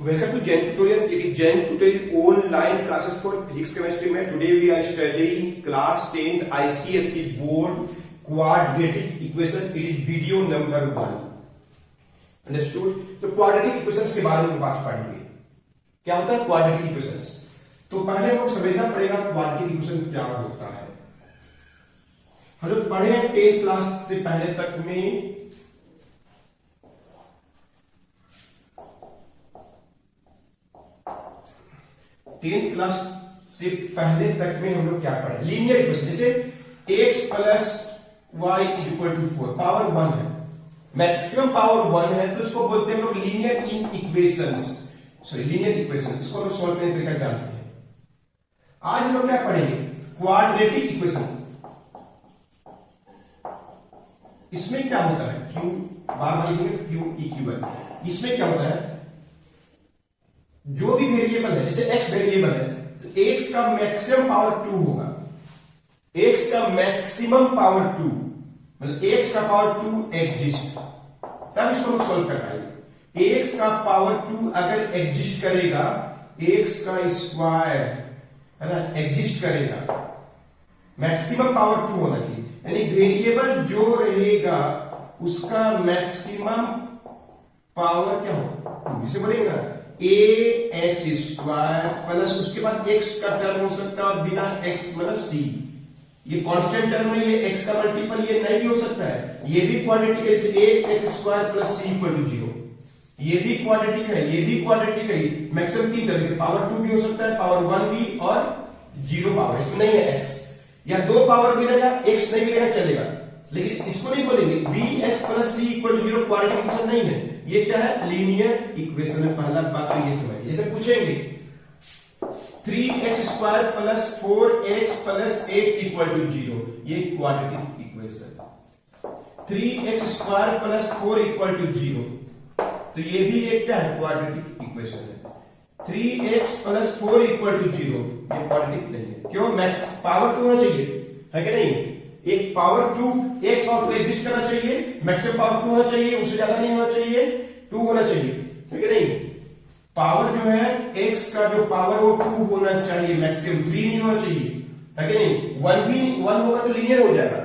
Welcome to Jen Tutorials. It is Jen Tutorial online classes for physics chemistry. में today we are studying class 10 ICSE board quadratic equation. It is video number 1. Understood? तो quadratic equations के बारे में बात पढ़ेंगे. क्या होता है quadratic equations? तो पहले हम लोग समझना पड़ेगा quadratic equation क्या होता है. हम लोग पढ़े हैं 10th क्लास से पहले तक में 10th क्लास से पहले तक में हम लोग क्या पढ़े लीनियर इक्वेशन. जैसे x plus y is equal to 4 power 1 है, मैक्सिमम पावर 1 है, तो इसको बोलते हैं हम लोग लीनियर इन इक्वेशंस. सॉरी लीनियर इक्वेशन, इसको हम लोग सॉल्व करने का तरीका जानते हैं. आज हम लोग क्या पढ़ेंगे क्वाड्रेटिक इक्वेशन. इसमें क्या होता है क्यू बार बार लिखेंगे तो क्यू इक्वल. इसमें क्या होता है जो भी वेरिएबल है, जैसे x वेरिएबल है तो x का मैक्सिमम पावर 2 होगा. x का मैक्सिमम पावर 2 मतलब x का पावर 2 एग्जिस्ट, तब इसको हम सॉल्व कर पाएंगे. x का पावर 2 अगर एग्जिस्ट करेगा, x का स्क्वायर है ना एग्जिस्ट करेगा, मैक्सिमम पावर 2 होना चाहिए. यानी वेरिएबल जो रहेगा उसका मैक्सिमम पावर क्या होगा, जिसे बोलेंगे ना ए एक्स स्क्वायर प्लस उसके बाद x का टर्म हो सकता है और बिना x मतलब c. ये कांस्टेंट टर्म है, ये x का मल्टीपल ये नहीं भी हो सकता है. ये भी क्वाड्रेटिक है, जैसे A X square plus c equal to 0. ये भी क्वाड्रेटिक है, ये भी क्वाड्रेटिक है. मैक्सिमम 3 तरह के पावर 2 भी हो सकता है, पावर 1 भी और 0 पावर. इसमें नहीं है x या 2 पावर मिलेगा, x नहीं मिलेगा चलेगा, लेकिन इसको नहीं बोलेंगे b x plus c equal to 0. Quadratic equation नहीं है, ये क्या है लीनियर इक्वेशन है. पहला बात तो ये समझिए. जैसे पूछेंगे 3x square plus 4x plus 8 equal to 0, ये quadratic equation. 3x square plus 4 equal to 0, तो ये भी एक क्या है क्वाड्रेटिक इक्वेशन है. 3x प्लस 4 इक्वल टू 0 ये क्वाड्रेटिक नहीं है. क्यों? मैक्स पावर 2 होना चाहिए, है कि नहीं. एक पावर 2 x पावर 2 एग्जिस्ट करना चाहिए, मैक्सिमम पावर 2 होना चाहिए, उससे ज्यादा नहीं होना चाहिए, 2 होना चाहिए, ठीक है नहीं. पावर जो है x का जो पावर वो 2 होना चाहिए, मैक्सिमम 3 नहीं होना चाहिए, है कि नहीं. 1 भी 1 होगा तो लीनियर हो जाएगा.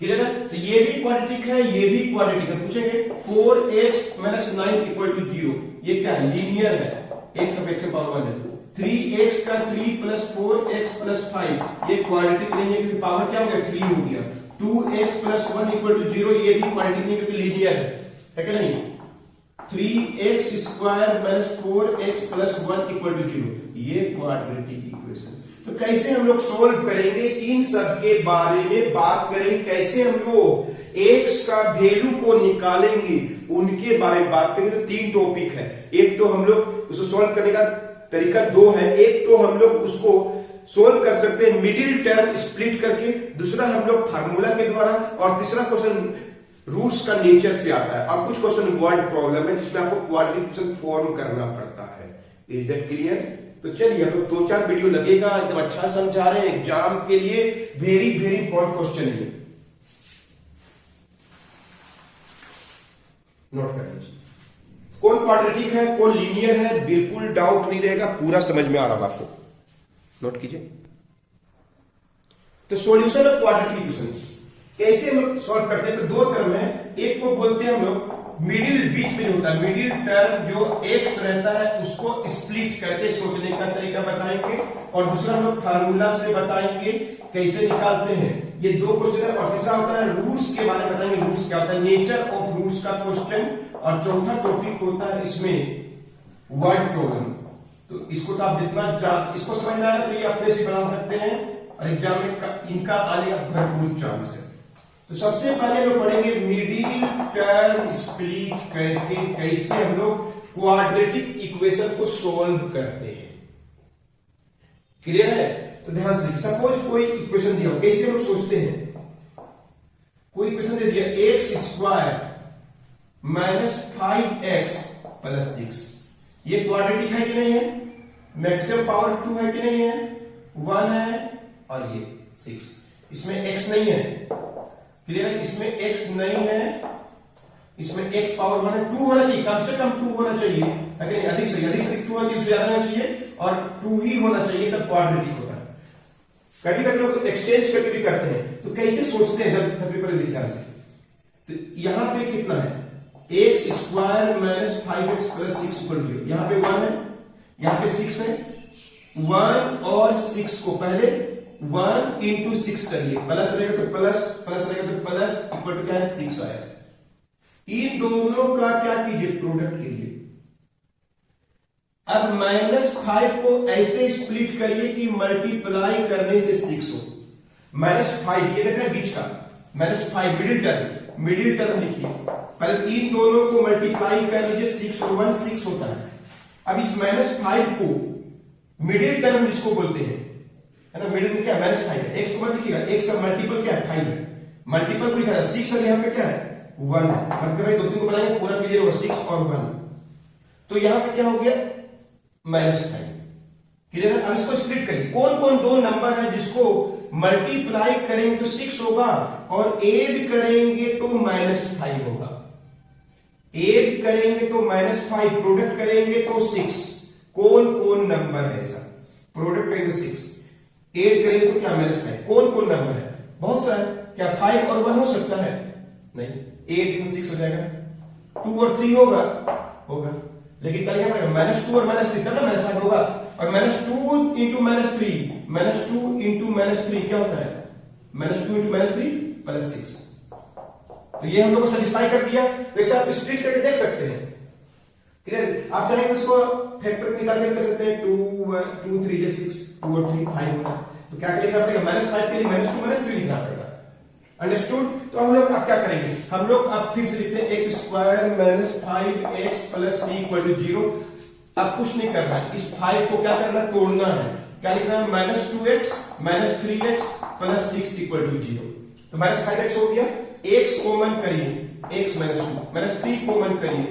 क्लियर है. तो ये भी क्वाड्रेटिक है, ये भी क्वाड्रेटिक है. पूछेंगे 4x माइनस 9 इक्वल टू 0, ये क्या है लीनियर है, x ऑफ x पावर 1 है. 3x का 3 प्लस 4x प्लस 5 ये क्वाड्रेटिक नहीं है, क्योंकि पावर क्या हो गया 3 हो गया. 2x प्लस 1 इक्वल टू 0 ये भी क्वाड्रेटिक नहीं क्योंकि लीनियर है कि नहीं. 3x square minus 4x plus 1 equal to 0 ये क्वाड्रेटिक इक्वेशन. तो कैसे हम लोग सोल्व करेंगे, इन सब के बारे में बात करेंगे. कैसे हम लोग x का वैल्यू को निकालेंगे उनके बारे में बात करेंगे. तो 3 टॉपिक है. एक तो हम लोग उसको सोल्व करने का तरीका 2 है. एक तो हम लोग उसको सोल्व कर सकते हैं मिडिल टर्म स्प्लिट करके, दूसरा हम लोग फार्मूला के द्वारा, और तीसरा क्वेश्चन रूट्स का नेचर से आता है, और कुछ क्वेश्चन वर्ड प्रॉब्लम है जिसमें आपको क्वाड्रेटिक इक्वेशन फॉर्म करना पड़ता है. Is that clear? तो चलिए हम लोग 2-4 वीडियो लगेगा, एकदम अच्छा समझा रहे हैं. एग्जाम के लिए वेरी वेरी इंपॉर्टेंट क्वेश्चन है, नोट कर लीजिए. कौन क्वाड्रेटिक है कौन लीनियर है, बिल्कुल डाउट नहीं रहेगा, पूरा समझ में आ रहा होगा आपको. नोट कीजिए. तो सॉल्यूशन ऑफ क्वाड्रेटिक इक्वेशन कैसे हम लोग सॉल्व करते हैं. तो 2 टर्म है. एक को बोलते हैं हम लोग मिडिल, बीच में जो होता है मिडिल टर्म जो x रहता है उसको स्प्लिट करके सोचने का तरीका बताएंगे, और दूसरा हम लोग फार्मूला से बताएंगे कैसे निकालते हैं. ये 2 क्वेश्चन है. और तीसरा होता है रूट्स के बारे में बताएंगे, रूट्स क्या होता है, नेचर ऑफ रूट्स का क्वेश्चन. और चौथा टॉपिक होता है इसमें वर्ड प्रॉब्लम. तो इसको तो आप जितना इसको समझ में आएगा तो ये अपने से बना सकते हैं, और एग्जाम में इनका आने का भरपूर चांस है. तो सबसे पहले लोग पढ़ेंगे मिडिल टर्म स्प्लिट करके कैसे हम लोग क्वाड्रेटिक इक्वेशन को सॉल्व करते हैं. क्लियर है? तो ध्यान से देखिए. सपोज कोई इक्वेशन दिया हो, कैसे हम लोग सोचते हैं. कोई इक्वेशन दे दिया x square minus 5x plus 6, ये क्वाड्रेटिक है कि नहीं है, मैक्सिमम पावर 2 है कि नहीं है, 1 है, और ये 6. इसमें x नहीं है. क्लियर है? इसमें x नहीं है, इसमें x पावर 1 है, 2 होना चाहिए, कम से कम 2 होना चाहिए, अगर अधिक से अधिक 2 होना चाहिए, उससे ज्यादा होना चाहिए और 2 ही होना चाहिए, तब क्वाड्रेटिक होता है। कभी कभी लोग एक्सचेंज करके भी करते हैं, तो कैसे सोचते हैं जब पेपर लिखे ध्यान से। तो यहां पे कितना है, x square minus 5x plus 6 equal 0, यहां पे 1 है, यहां पे 6 है, 1 और 6 को पहले 1 इंटू 6 करिए, प्लस रहेगा तो प्लस, प्लस रहेगा तो प्लस, इक्वल टू क्या है 6 आया। इन दोनों का क्या कीजिए, प्रोडक्ट कीजिए। अब -5 को ऐसे स्प्लिट करिए कि मल्टीप्लाई करने से 6 हो। -5 ये देख रहे हैं बीच का, -5 मिडिल टर्म लिखिए, पहले इन दोनों को मल्टीप्लाई कर लीजिए, 6 और 1 6 होता है। अब इस -5 को मिडिल टर्म जिसको बोलते हैं, है ना, मिडिल में क्या -5 है, x को मत लिखिएगा, x का मल्टीपल क्या है 5 है, मल्टीपल को लिखा है 6 और यहां पे क्या है 1 है, मतलब भाई 2 3 को बनाएंगे पूरा क्लियर होगा, 6 और 1, तो यहां पे क्या हो गया -5 क्लियर है। अब इसको स्प्लिट करिए, कौन कौन दो नंबर है जिसको मल्टीप्लाई करेंगे तो 6 होगा और ऐड करेंगे तो -5 होगा, ऐड करेंगे तो -5, प्रोडक्ट करेंगे तो 6, कौन कौन नंबर है ऐसा, प्रोडक्ट करेंगे 6, ऐड करेंगे तो क्या -5, कौन कौन नंबर है, बहुत सारे, क्या 5 और 1 हो सकता है, नहीं, 8 इन 6 हो जाएगा, 2 और 3 होगा, लेकिन कल यहां पर -2 और -3 कितना -5 होगा, और -2 इंटू -3, -2 इंटू -3 क्या होता है, -2 इंटू -3 प्लस 6, तो ये हम लोग को सेटिस्फाई कर दिया। तो इसे आप स्प्लिट करके देख सकते हैं, क्लियर। आप चाहेंगे तो इसको फैक्टर निकाल के कर सकते हैं, 2 3 6, 2 और 3 5 होता है, तो क्या लिखना पड़ेगा, -5 के लिए -2 -3 लिखना पड़ेगा, अंडरस्टूड। तो हम लोग अब क्या करेंगे, हम लोग अब फिर से लिखते हैं x square minus 5x plus c equal to 0। अब कुछ नहीं करना है, इस 5 को क्या करना है, तोड़ना है, क्या लिखना है, -2x minus 3x plus 6 equal to 0। तो -5x हो गया, x कॉमन करिए, x माइनस 2, -3 कॉमन करिए,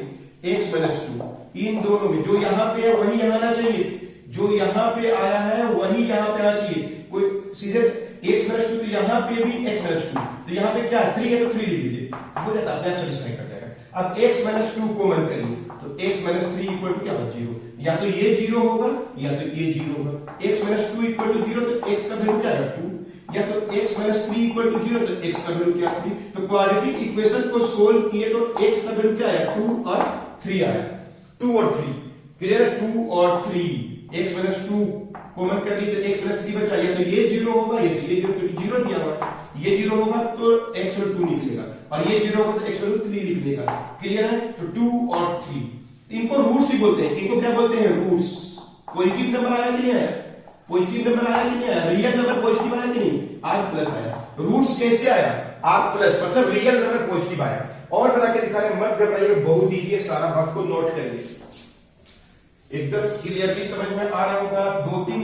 x माइनस 2, इन दोनों में जो यहां पे है वही यहां आना चाहिए, जो यहां पे आया है वही यहां पे आना चाहिए, कोई सीधे x माइनस 2 तो यहां पे भी x माइनस 2, तो यहां पे क्या है 3 है तो 3 लिख दीजिए, हो जाता है, अपने सेटिस्फाई कर जाएगा। अब x माइनस 2 कॉमन करिए, तो x माइनस 3 इक्वल टू क्या होगा 0, या तो ये 0 होगा या तो ये 0 होगा, x माइनस 2 इक्वल टू 0 तो x का वैल्यू क्या है 2, या तो x माइनस 3 इक्वल टू 0 तो x का वैल्यू क्या है 3। तो क्वाड्रेटिक इक्वेशन को सोल्व किए तो x का वैल्यू क्या आया 2 और 3 आया, 2 और 3 क्लियर है, 2 और 3, x माइनस 2 कॉमन कर लीजिए, x माइनस 3 बचा, या तो ये 0 होगा या तो ये 0, क्योंकि 0 दिया हुआ है, ये 0 होगा तो x वैल्यू 2 निकलेगा, और ये 0 होगा तो x वैल्यू 3 निकलेगा, क्लियर है। तो 2 और 3 इनको रूट्स भी बोलते हैं, इनको क्या बोलते हैं रूट्स। पॉजिटिव नंबर आया कि नहीं आया, पॉजिटिव नंबर आया कि नहीं आया, रियल नंबर पॉजिटिव आया कि नहीं, r प्लस आया। रूट्स कैसे आया, r प्लस, मतलब रियल नंबर पॉजिटिव आया। और बना के दिखा रहे, मत घबराइए, बहुत ईजी, सारा बात को नोट करिए, एकदम क्लियरली समझ में आ रहा होगा, 2-3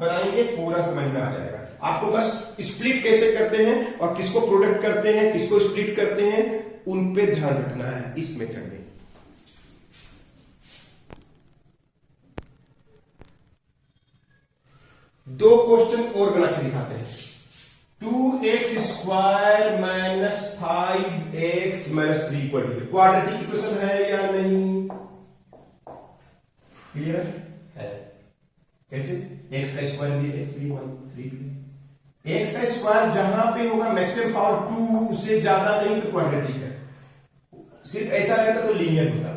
बनाएंगे पूरा समझ में आ जाएगा आपको। बस स्प्लिट कैसे करते हैं और किसको प्रोडक्ट करते हैं, किसको स्प्लिट करते हैं, उन पे ध्यान रखना है इस मेथड में। दो क्वेश्चन और बना के दिखाते हैं। 2x square minus 5x minus 3 equal to, quadratic equation है या नहीं, क्लियर है, कैसे, x का स्क्वायर भी x भी 1 3 भी, x का स्क्वायर जहां पे होगा मैक्सिमम पावर 2 से ज्यादा नहीं तो क्वाड्रेटिक है, सिर्फ ऐसा रहता तो लीनियर होता,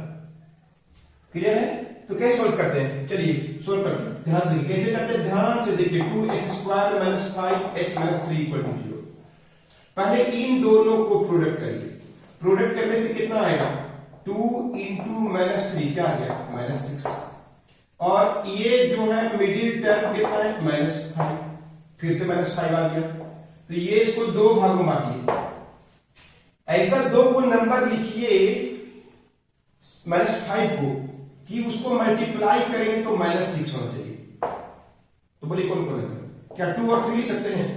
क्लियर है। तो कैसे सोल्व करते हैं, चलिए सोल्व करते हैं, ध्यान से देखिए कैसे करते हैं, ध्यान से देखिए। 2x square minus 5x minus 3 equal to 0, पहले इन दोनों को प्रोडक्ट करिए, प्रोडक्ट करने से कितना आएगा 2 इंटू माइनस 3 क्या आ गया -6, और ये जो है मिडिल टर्म कितना है -5, फिर से -5 आ गया, तो ये इसको दो भागों में बांटिए, ऐसा दो को नंबर लिखिए -5 को कि उसको मल्टीप्लाई करेंगे तो -6 होना चाहिए। तो बोलिए कौन कौन है, क्या 2 और 3 लिख सकते हैं,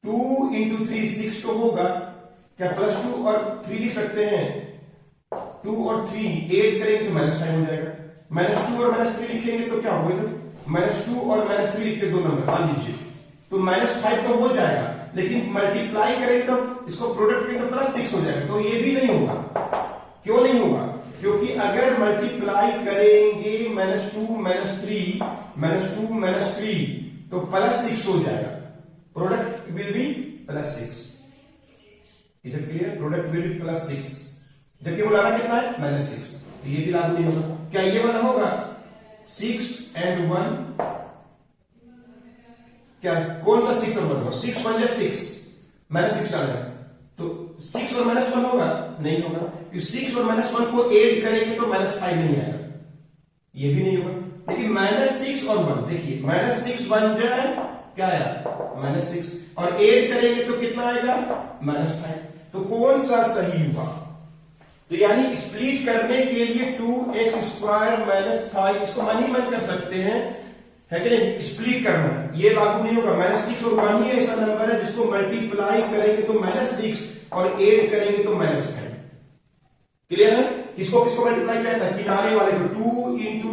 2 इंटू 3 6 तो होगा, क्या +2 और 3 लिख सकते हैं, 2 और 3 ऐड करेंगे तो -5 हो जाएगा, -2 और -3 लिखेंगे तो क्या होगा, -2 और -3 लिखते दो नंबर मान लीजिए, तो -5 तो हो जाएगा, लेकिन मल्टीप्लाई करेंगे तो इसको प्रोडक्ट करेंगे तो +6 हो जाएगा, तो ये भी नहीं होगा, क्यों नहीं होगा? क्योंकि अगर मल्टीप्लाई करेंगे -2 -3 तो +6 हो जाएगा, product will be +6। Is it clear? Product will be +6, जबकि वो लाना कितना है -6, तो ये भी लागू नहीं होगा। क्या ये वाला होगा 6 and 1? क्या कौन सा 6 और 1 होगा? 6 1 जा 6, -6 डालना है तो 6 और -1 होगा? नहीं होगा, क्योंकि 6 और -1 को ऐड करेंगे तो -5 नहीं आएगा, ये भी नहीं होगा। लेकिन -6 और 1, देखिए -6 1 जाए क्या आया -6, और ऐड करेंगे तो कितना आएगा -5। तो कौन सा सही हुआ? तो यानी स्प्लिट करने के लिए 2x² - 5 इसको मन ही मन कर सकते हैं, है कि नहीं? स्प्लिट करना है, ये लागू नहीं होगा। -6 और 1 ही ऐसा नंबर है जिसको मल्टीप्लाई करेंगे तो -6 और ऐड करेंगे तो -5। क्लियर है? किसको किसको मल्टीप्लाई किया था? किनारे वाले को 2 इंटू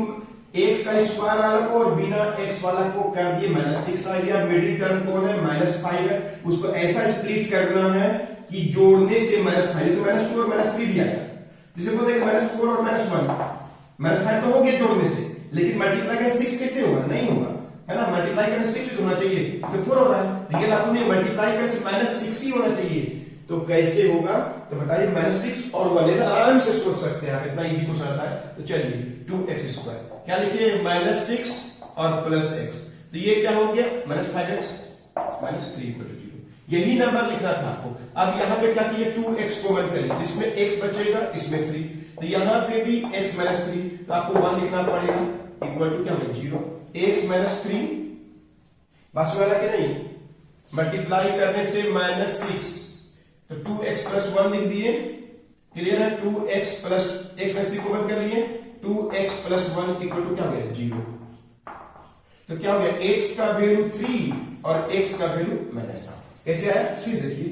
x का स्क्वायर वाला को और बिना x वाला को कर दिए -6 आ गया। मिडिल टर्म कौन है? -5 है, उसको ऐसा स्प्लिट करना है कि जोड़ने से -5, जैसे -2 और -3 भी आएगा, जिसे बोलते हैं -4 और -1, -5 तो हो गया जोड़ने से, लेकिन मल्टीप्लाई करने 6 कैसे होगा? नहीं होगा, है ना? मल्टीप्लाई करने 6 होना चाहिए, तो 4 हो रहा है, तो ये लागू नहीं, मल्टीप्लाई करने से -6 ही होना चाहिए। तो कैसे होगा? तो बताइए, -6 और 1 आराम से सोच सकते हैं आप, इतना इजी क्वेश्चन आता है। तो चलिए 2x², क्या लिखिए? -6 और +x, तो ये क्या हो गया? -5x -3 = 0। यही नंबर लिखना था आपको। अब यहां पे क्या किए? 2x कॉमन करिए, जिसमें x बचेगा, इसमें 3, तो यहां पे भी x - 3, तो आपको 1 लिखना पड़ेगा, इक्वल टू क्या होगा 0। x - 3 बस वाला के नहीं, मल्टीप्लाई करने से -6, तो 2x + 1 लिख दिए। क्लियर है? 2x + x - 3 कॉमन कर लिए, 2x + 1 इक्वल टू क्या हो गया 0। तो क्या हो गया? x का वैल्यू 3 और x का वैल्यू -7। कैसे आया? फिर देखिए,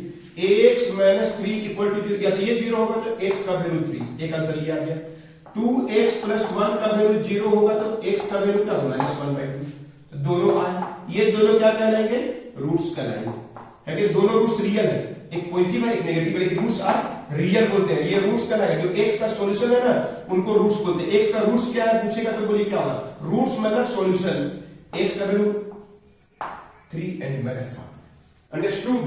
x - 3 इक्वल टू 0, या तो ये 0 होगा तो x का वैल्यू 3, एक आंसर ये आ गया। 2x + 1 का वैल्यू 0 होगा तो x का वैल्यू क्या होगा? -1/2। तो दोनों आए, ये दोनों क्या कहलाएंगे? रूट्स कहलाएंगे, है कि दोनों रूट्स रियल है, एक पॉजिटिव है एक नेगेटिव है, लेकिन रूट्स आर रियल बोलते हैं, ये रूट्स कहलाएगा। जो x का सॉल्यूशन है ना, उनको रूट्स बोलते हैं। x का रूट्स क्या है पूछेगा तो बोलिए क्या होगा? रूट्स मतलब सॉल्यूशन। x का वैल्यू 3 and -1। अंडरस्टूड?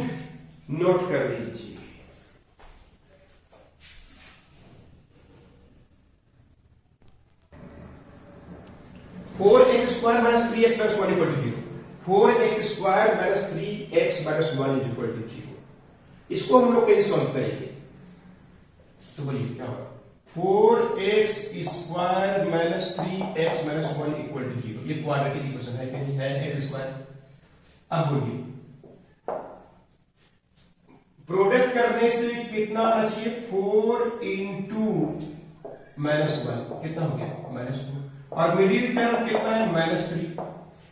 नोट कर लीजिए। Four x square minus 3x + 1 = 0। 4x² - 3x - 1 = 0। इसको हम लोग कैसे सॉल्व करेंगे? तो बोलिए क्या होगा? 4x² - 3x - 1 = 0। ये क्वाड्रेटिक इक्वेशन है कि नहीं है? x²। अब बोलिए, प्रोडक्ट करने से कितना आना चाहिए? 4 × -1 कितना हो गया? -2, और मिडिल टर्म कितना है? -3।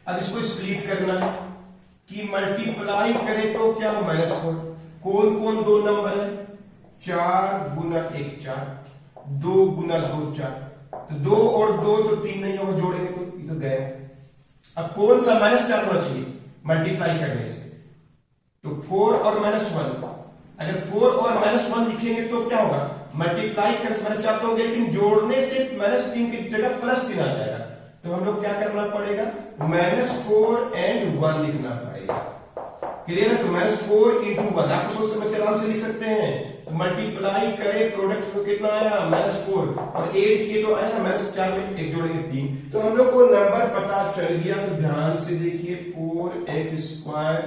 अब इसको स्प्लिट करना है कि मल्टीप्लाई करें तो क्या हो? -4। कौन कौन दो नंबर है? 4 × 1 4, 2 × 2 4, तो 2 और 2 तो 3 नहीं होगा, जोड़ेंगे तो ये तो गया। अब कौन सा -4 होना चाहिए मल्टीप्लाई करने से? तो 4 और -1, अगर 4 और -1 लिखेंगे तो क्या होगा? मल्टीप्लाई कर -4 तो हो गया, लेकिन जोड़ने से -3 की जगह +3 आ जाएगा, तो हम लोग क्या करना पड़ेगा? -4 and 1 लिखना पड़ेगा। क्लियर है? तो -4 × 1 आप सोच समझ के आराम से लिख सकते हैं। तो मल्टीप्लाई करें प्रोडक्ट तो कितना आया? -4, और 8 किए तो आया ना -4 में 1 जोड़ेंगे 3। तो हम लोग को नंबर पता चल गया। तो ध्यान से देखिए, 4x²।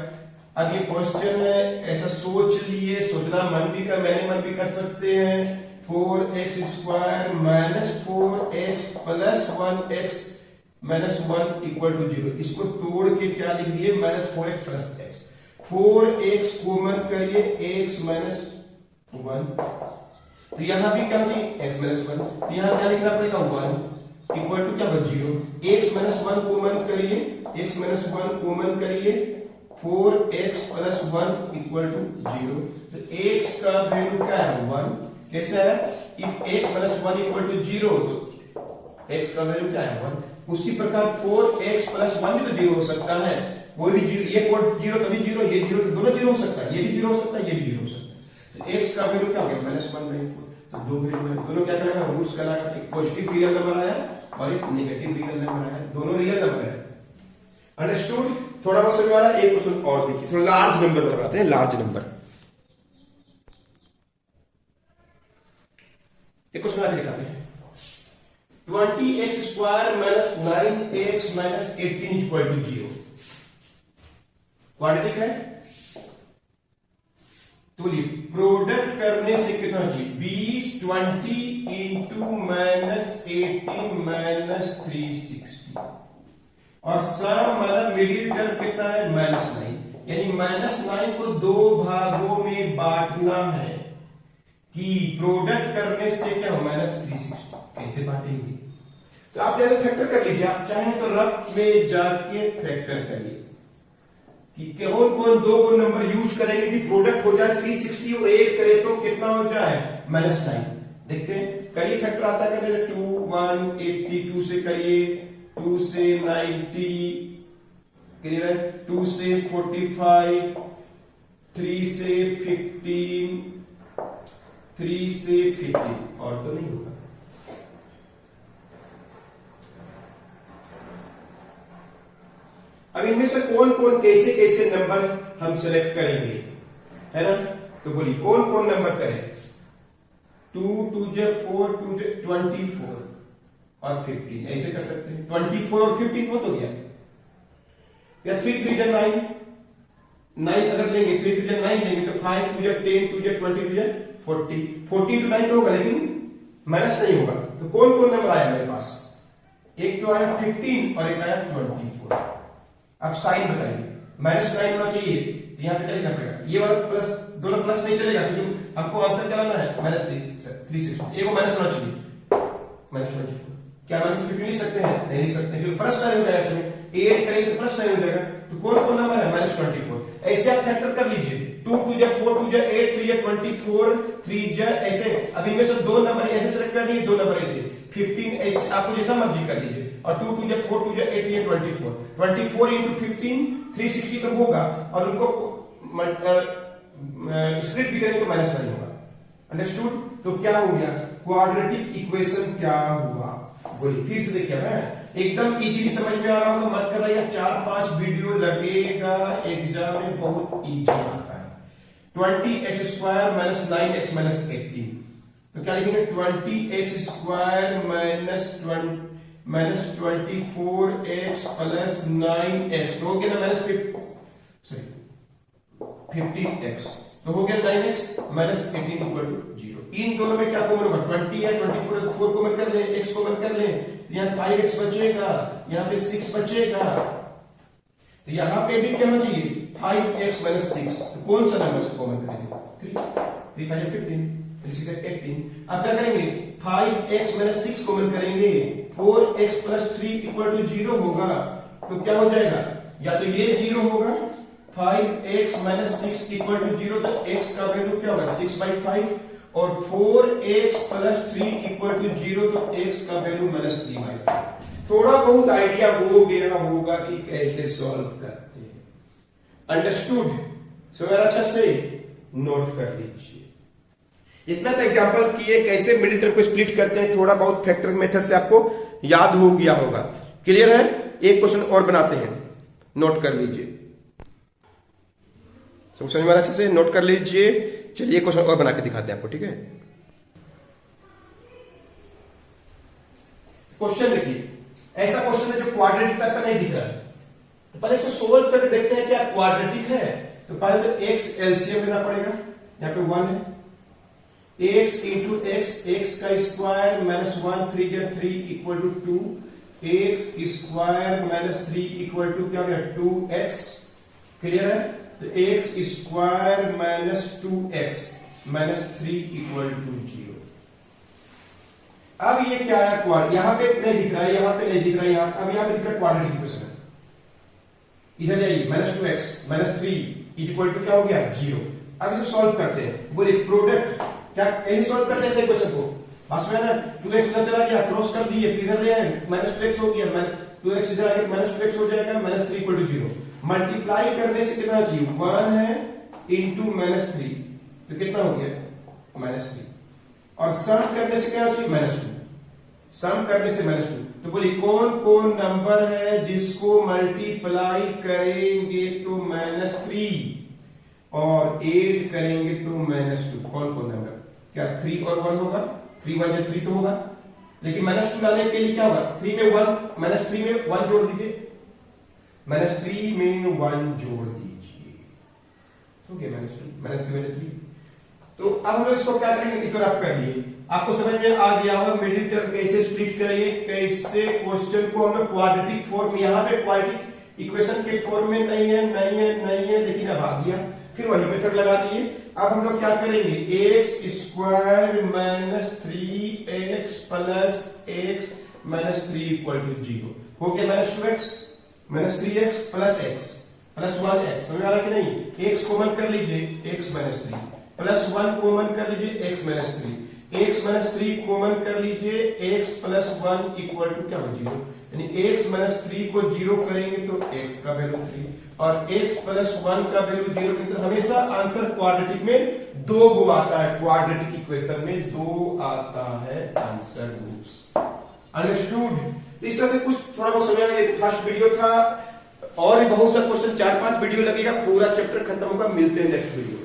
अब ये क्वेश्चन है, ऐसा सोच लिए, सोचना मन भी कर, मैंने मन भी कर सकते हैं। 4x² - 4x + 1x - 1 = 0। इसको तोड़ के क्या लिख दिए? -4x + x। 4x कॉमन करिए, x - 1, तो यहां भी क्या होगी? x - 1, तो यहां क्या लिखना पड़ेगा? 1 इक्वल टू क्या होगा? 0। x - 1 कॉमन करिए, x - 1 कॉमन करिए, 4x + 1 = 0। तो x का वैल्यू क्या है? 1। कैसे है? इफ x - 1 = 0, तो x का वैल्यू क्या है? 1। उसी प्रकार 4x + 1 भी तो 0 हो सकता है, कोई भी 0, ये 0 तभी 0, ये 0, दोनों 0 हो सकता है, ये भी 0 हो सकता है, ये भी 0 हो सकता है। तो x का वैल्यू क्या हो गया? -1/4। तो दो वैल्यू है, दोनों क्या करेगा, रूट्स का लगा, एक पॉजिटिव रियल नंबर आया और एक नेगेटिव रियल नंबर आया, दोनों रियल नंबर है। अंडरस्टूड? थोड़ा बहुत समझ आ रहा है? एक क्वेश्चन और देखिए, थोड़ा लार्ज नंबर लगाते हैं, लार्ज नंबर। एक क्वेश्चन आगे दिखाते हैं। 20x square minus 9x minus 18 equal to 0 quadratic है। तो बोलिए प्रोडक्ट करने से कितना चाहिए, 20 20 इंटू माइनस 18 माइनस 360 और सम मतलब मिडिल टर्म कितना है, -9, यानी -9 को दो भागों में बांटना है कि प्रोडक्ट करने से क्या हो, -360। कैसे बांटेंगे, तो आप जैसे फैक्टर कर लीजिए, आप चाहें तो रफ में जाके फैक्टर करिए कि कौन कौन दो को नंबर यूज करेंगे कि प्रोडक्ट हो जाए 360 और 8 करे तो कितना हो जाए, -9। देखते हैं, करिए फैक्टर आता है, 2 1 82 से करिए, 2 से 90 क्लियर है, 2 से 45, 3 से 15, 3 से 15 और तो नहीं होगा। अब इनमें से कौन कौन कैसे कैसे नंबर हम सेलेक्ट करेंगे, है ना? तो बोलिए कौन कौन नंबर करें, 2 2 4 2 24 और 15, ऐसे कर सकते हैं। 24 और 15 बहुत हो गया, या 3 3 9 9 अगर लेंगे, 3 3 9 लेंगे तो 5 2 10 2 20 2 40 40 to 9 तो होगा, लेकिन माइनस नहीं होगा। तो कौन कौन नंबर आया मेरे पास, एक तो आया 15 और एक आया 24। अब साइन बताइए, -9 होना चाहिए तो यहां पे क्या लिखना पड़ेगा, ये वाला प्लस, दोनों प्लस नहीं चलेगा क्योंकि हमको आंसर क्या लाना है, -360, एक माइनस होना चाहिए, -24। क्या -15 लिख सकते हैं, नहीं लिख सकते क्योंकि प्लस 9 हो जाएगा, इसमें 8 करेंगे तो प्लस 9 हो जाएगा। तो कौन कौन नंबर है, -24। ऐसे आप फैक्टर कर लीजिए, 2 2 4 2 8 3 24 3 ऐसे। अब इनमें से दो नंबर ऐसे सेलेक्ट कर लिए, दो नंबर ऐसे, 15 ऐसे, आपको जैसा मर्जी कर लीजिए। और 2 2 4 2 8 3 24 24 इंटू 15 360 तो होगा, और उनको स्प्लिट भी करेंगे तो -9 होगा। अंडरस्टूड? तो क्या हो गया, क्वाड्रेटिक इक्वेशन क्या हुआ, बोलिए फिर से देखिए। मैं एकदम इजीली समझ में आ रहा होगा, मत कर रहा, 4-5 वीडियो लगेगा, एग्जाम में बहुत इजी आता है। 20x square minus 9x minus 18, तो क्या लिखेंगे, 20x square minus 24x plus 9x, तो हो गया ना -15x, तो हो गया 9x माइनस 18 इक्वल टू 0। इन दोनों में क्या कॉमन होगा, 20 है, 24 है, 4 कॉमन कर ले, x कॉमन कर ले, तो यहाँ 5x बचेगा, यहाँ पे 6 बचेगा, तो यहाँ पे भी क्या होना चाहिए, 5x माइनस 6, तो कौन सा नंबर कॉमन करेंगे, 3 3 5 15 3 6 18। अब क्या करेंगे, 5x माइनस 6 कॉमन करेंगे, 4x प्लस 3 इक्वल टू 0 होगा, तो क्या हो जाएगा, या तो ये 0 होगा, 5x माइनस 6 इक्वल टू 0, तो x का वैल्यू क्या होगा, 6/5, और 4x प्लस 3 इक्वल टू 0, तो x का वैल्यू -3/5। थोड़ा बहुत आइडिया हो गया होगा कि कैसे सॉल्व करते हैं। अंडरस्टूड? सो अच्छा से नोट कर लीजिए। इतना तो एग्जांपल किए कैसे मिडिल टर्म को स्प्लिट करते हैं, थोड़ा बहुत फैक्टर मेथड से आपको याद हो गया होगा। क्लियर है? एक क्वेश्चन और बनाते हैं, नोट कर लीजिए। समझ में आ रहा, अच्छे से नोट कर लीजिए। चलिए क्वेश्चन और बना के दिखाते हैं आपको, ठीक है? क्वेश्चन देखिए, ऐसा क्वेश्चन है जो क्वाड्रेटिक टाइप का नहीं दिख रहा है, तो पहले इसको सोल्व करके देखते हैं क्या क्वाड्रेटिक है। तो पहले तो x एलसीएम लेना पड़ेगा, यहाँ पे 1 है, x इंटू x का square minus 1 3 3 equal to 2, x square minus 3 equal to क्या हो गया, 2x। क्लियर है? तो x स्क्वायर माइनस 2x माइनस 3 इक्वल टू 0। अब ये क्या है, क्वाड, यहां पे नहीं दिख रहा है, यहां पे नहीं दिख रहा है, अब यहां पे दिख रहा है क्वाड्रेटिक इक्वेशन है। इधर जाइए, -2x माइनस 3 इक्वल टू क्या हो गया, 0। अब इसे सॉल्व करते हैं। बोलिए प्रोडक्ट क्या कैसे सॉल्व करते हैं इस इक्वेशन को, बस में ना 2x इधर चला गया, क्रॉस कर दिए, फिर इधर ले आए, -2x हो गया, 2x इधर आ गया, -2x हो जाएगा, -3 इक्वल टू 0। मल्टीप्लाई करने से कितना चाहिए, 1 है इंटू -3, तो कितना हो गया, -3। और सम करने से क्या हो चाहिए, -2, सम करने से -2। तो बोलिए कौन कौन नंबर है जिसको मल्टीप्लाई करेंगे तो -3 और ऐड करेंगे तो -2, कौन कौन नंबर, क्या 3 और 1 होगा, 3 1 3 तो होगा, लेकिन -2 लाने के लिए क्या होगा, 3 में 1 -3 में 1 जोड़ दीजिए, -3 में 1 जोड़ दीजिए, हो गया -3। तो अब हम इसको क्या करेंगे, इधर आप कर लिए, आपको समझ में आ गया होगा मिडिल टर्म कैसे स्प्लिट करेंगे, कैसे क्वेश्चन को हम लोग क्वाड्रेटिक फॉर्म, यहाँ पे क्वाड्रेटिक इक्वेशन के फॉर्म में नहीं है, लेकिन अब आ गया, फिर वही मेथड लगा दिए। अब हम लोग क्या करेंगे, x² -3x प्लस x -3 = 0 हो गया, -2x -3x plus x plus 1x, समझ आ रहा कि नहीं, x कॉमन कर लीजिए, x -3 प्लस 1 कॉमन कर लीजिए, x -3 कॉमन कर लीजिए, x प्लस 1 = क्या हो, 0, यानी x -3 को 0 करेंगे तो x का वैल्यू 3 और x प्लस 1 का वैल्यू 0, तो हमेशा आंसर क्वाड्रेटिक में 2 गो आता है, क्वाड्रेटिक इक्वेशन में 2 आता है आंसर रूट्स। अंडरस्टूड। इस तरह से कुछ थोड़ा बहुत समझ आया, फर्स्ट वीडियो था, और भी बहुत सा क्वेश्चन 4-5 वीडियो लगेगा, पूरा चैप्टर खत्म होगा, मिलते हैं नेक्स्ट वीडियो।